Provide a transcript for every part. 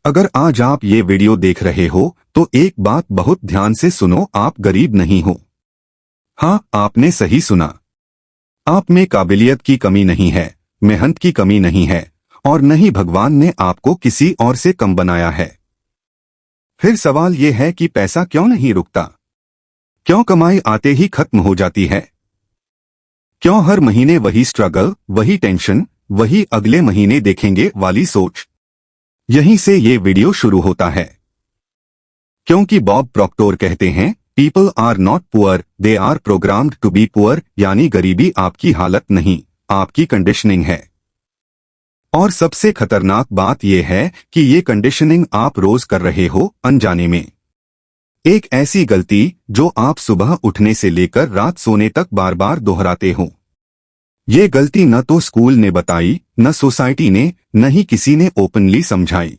अगर आज आप ये वीडियो देख रहे हो तो एक बात बहुत ध्यान से सुनो, आप गरीब नहीं हो। हाँ, आपने सही सुना। आप में काबिलियत की कमी नहीं है, मेहनत की कमी नहीं है, और न ही भगवान ने आपको किसी और से कम बनाया है। फिर सवाल ये है कि पैसा क्यों नहीं रुकता? क्यों कमाई आते ही खत्म हो जाती है? क्यों हर महीने वही स्ट्रगल, वही टेंशन, वही अगले महीने देखेंगे वाली सोच? यहीं से ये वीडियो शुरू होता है। क्योंकि बॉब प्रॉक्टर कहते हैं, people are not poor, they are programmed to be poor. यानी गरीबी आपकी हालत नहीं, आपकी कंडीशनिंग है। और सबसे खतरनाक बात यह है कि ये कंडीशनिंग आप रोज कर रहे हो, अनजाने में। एक ऐसी गलती जो आप सुबह उठने से लेकर रात सोने तक बार बार दोहराते हो। ये गलती न तो स्कूल ने बताई, न सोसाइटी ने, न ही किसी ने ओपनली समझाई।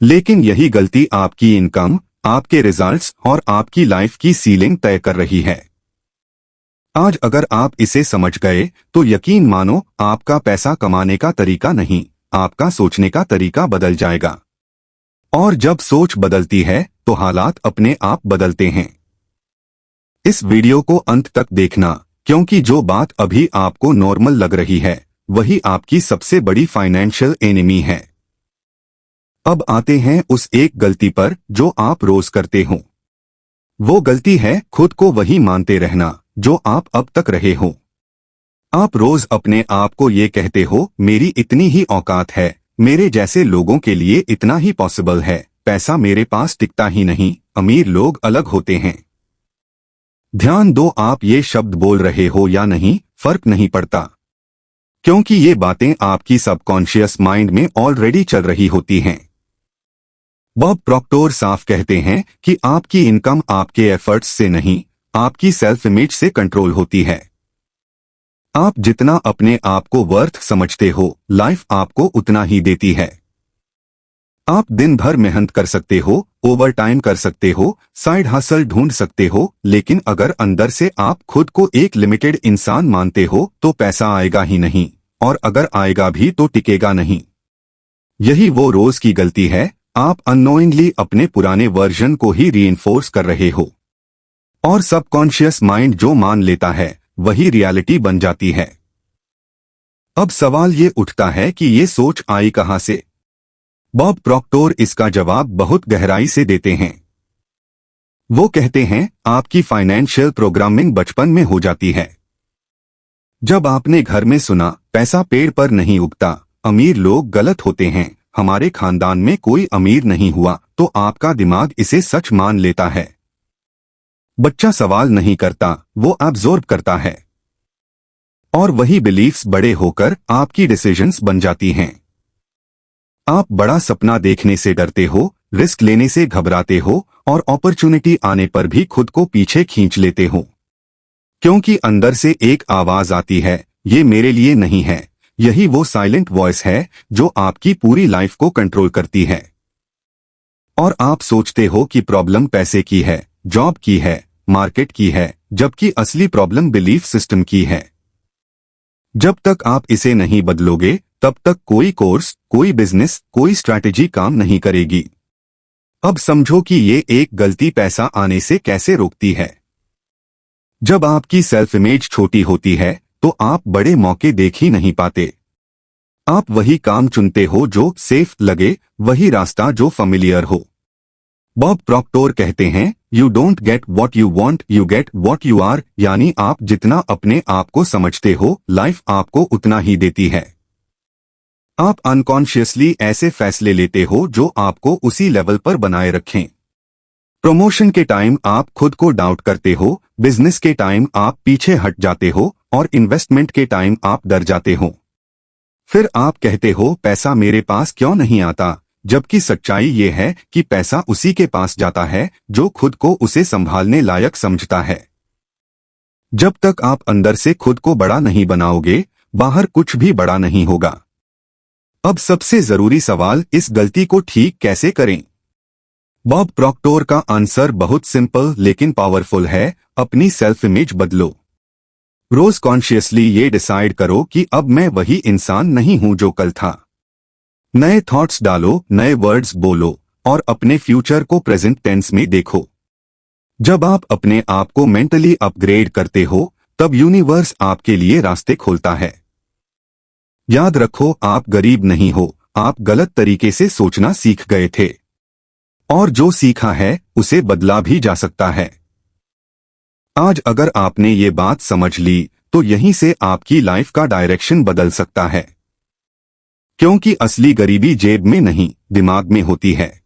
लेकिन यही गलती आपकी इनकम, आपके रिजल्ट्स और आपकी लाइफ की सीलिंग तय कर रही है। आज अगर आप इसे समझ गए तो यकीन मानो, आपका पैसा कमाने का तरीका नहीं, आपका सोचने का तरीका बदल जाएगा। और जब सोच बदलती है तो हालात अपने आप बदलते हैं। इस वीडियो को अंत तक देखना, क्योंकि जो बात अभी आपको नॉर्मल लग रही है वही आपकी सबसे बड़ी फाइनेंशियल एनिमी है। अब आते हैं उस एक गलती पर जो आप रोज करते हो। वो गलती है खुद को वही मानते रहना जो आप अब तक रहे हो। आप रोज अपने आप को ये कहते हो, मेरी इतनी ही औकात है, मेरे जैसे लोगों के लिए इतना ही पॉसिबल है, पैसा मेरे पास टिकता ही नहीं, अमीर लोग अलग होते हैं। ध्यान दो, आप ये शब्द बोल रहे हो या नहीं फर्क नहीं पड़ता, क्योंकि ये बातें आपकी सबकॉन्शियस माइंड में ऑलरेडी चल रही होती हैं। बॉब प्रॉक्टर साफ कहते हैं कि आपकी इनकम आपके एफर्ट्स से नहीं, आपकी सेल्फ इमेज से कंट्रोल होती है। आप जितना अपने आप को वर्थ समझते हो, लाइफ आपको उतना ही देती है। आप दिन भर मेहनत कर सकते हो, ओवर टाइम कर सकते हो, साइड हसल ढूंढ सकते हो, लेकिन अगर अंदर से आप खुद को एक लिमिटेड इंसान मानते हो तो पैसा आएगा ही नहीं, और अगर आएगा भी तो टिकेगा नहीं। यही वो रोज की गलती है, आप अननोइंगली अपने पुराने वर्जन को ही रीइंफोर्स कर रहे हो। और सबकॉन्शियस माइंड जो मान लेता है वही रियलिटी बन जाती है। अब सवाल ये उठता है कि ये सोच आई कहां से? बॉब प्रॉक्टर इसका जवाब बहुत गहराई से देते हैं। वो कहते हैं, आपकी फाइनेंशियल प्रोग्रामिंग बचपन में हो जाती है। जब आपने घर में सुना, पैसा पेड़ पर नहीं उगता, अमीर लोग गलत होते हैं, हमारे खानदान में कोई अमीर नहीं हुआ, तो आपका दिमाग इसे सच मान लेता है। बच्चा सवाल नहीं करता, वो एब्जॉर्ब करता है। और वही बिलीफ्स बड़े होकर आपकी डिसीजंस बन जाती हैं। आप बड़ा सपना देखने से डरते हो, रिस्क लेने से घबराते हो, और अपॉर्चुनिटी आने पर भी खुद को पीछे खींच लेते हो। क्योंकि अंदर से एक आवाज आती है, ये मेरे लिए नहीं है। यही वो साइलेंट वॉइस है जो आपकी पूरी लाइफ को कंट्रोल करती है। और आप सोचते हो कि प्रॉब्लम पैसे की है, जॉब की है, मार्केट की है, जबकि असली प्रॉब्लम बिलीफ सिस्टम की है। जब तक आप इसे नहीं बदलोगे तब तक कोई कोर्स, कोई बिजनेस, कोई स्ट्रैटेजी काम नहीं करेगी। अब समझो कि ये एक गलती पैसा आने से कैसे रोकती है। जब आपकी सेल्फ इमेज छोटी होती है तो आप बड़े मौके देख ही नहीं पाते। आप वही काम चुनते हो जो सेफ लगे, वही रास्ता जो फेमिलियर हो। बॉब प्रॉक्टर कहते हैं, you don't get what you want, you get what you are. यानी आप जितना अपने आप को समझते हो, लाइफ आपको उतना ही देती है। आप अनकॉन्शियसली ऐसे फैसले लेते हो जो आपको उसी लेवल पर बनाए रखें। प्रमोशन के टाइम आप खुद को डाउट करते हो, बिजनेस के टाइम आप पीछे हट जाते हो, और इन्वेस्टमेंट के टाइम आप डर जाते हो। फिर आप कहते हो, पैसा मेरे पास क्यों नहीं आता, जबकि सच्चाई ये है कि पैसा उसी के पास जाता है जो खुद को उसे संभालने लायक समझता है। जब तक आप अंदर से खुद को बड़ा नहीं बनाओगे, बाहर कुछ भी बड़ा नहीं होगा। अब सबसे जरूरी सवाल, इस गलती को ठीक कैसे करें? बॉब प्रॉक्टर का आंसर बहुत सिंपल लेकिन पावरफुल है, अपनी सेल्फ इमेज बदलो। रोज कॉन्शियसली ये डिसाइड करो कि अब मैं वही इंसान नहीं हूं जो कल था। नए थॉट्स डालो, नए वर्ड्स बोलो और अपने फ्यूचर को प्रेजेंट टेंस में देखो। जब आप अपने आप को मेंटली अपग्रेड करते हो तब यूनिवर्स आपके लिए रास्ते खोलता है। याद रखो, आप गरीब नहीं हो, आप गलत तरीके से सोचना सीख गए थे और जो सीखा है उसे बदला भी जा सकता है। आज अगर आपने ये बात समझ ली तो यहीं से आपकी लाइफ का डायरेक्शन बदल सकता है, क्योंकि असली गरीबी जेब में नहीं, दिमाग में होती है।